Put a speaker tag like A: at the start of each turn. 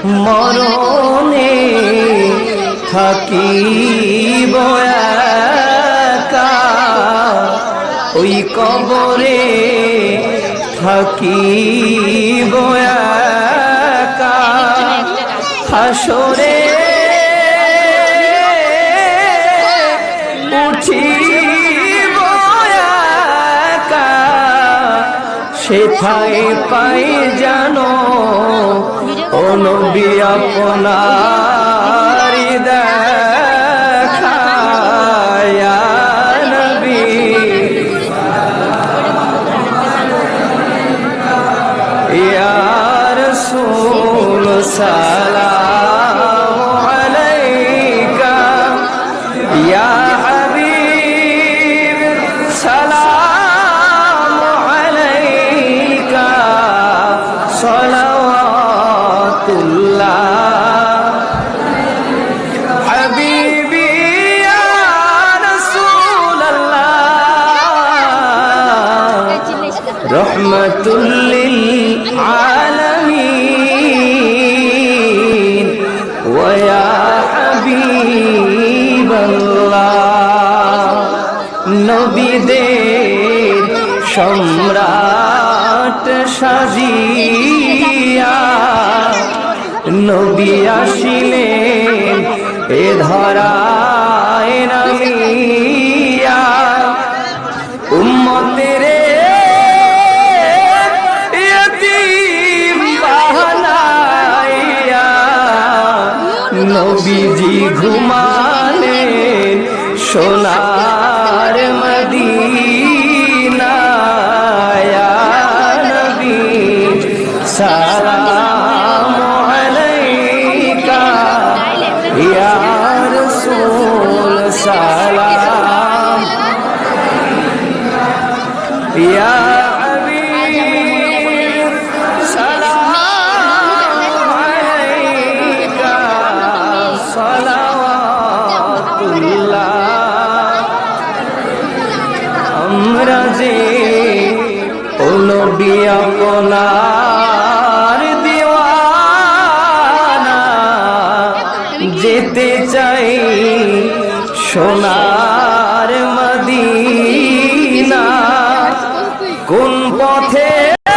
A: মরণে থাকিব একা, ওই কবরে থাকিব একা, হাসরে উঠিব একা, সেথায় পাই জানো ও নবী আপনার দেখা, ইয়া নবী ইয়া রাসূল সালাম আলাইকা, ইয়া হাবিব সালাম আলাইকা, সালাওয়াতুল্লাহ হাবিবি ইয়া রাসূলাল্লাহ, রাহমাতুল লিল আলামিন ওয়া ইয়া হাবিবাল্লাহ। নবীদের সম্রাট সাজিয়া নবী আসিলেন এ ধরায় নামিয়া, উম্মতের ইয়তীম বানাইয়া নবীজি ঘুমালেন সোনার মদিনায়, ইয়া নবী সালাম আলাইকা, ইয়া রাসূল সালাম, ইয়া হাবিব সালাম আলাইকা, সালাওয়াতুল্লাহ। আমরা যে ও নবী আপনার দিওয়ানা, যেতে চাই সোনা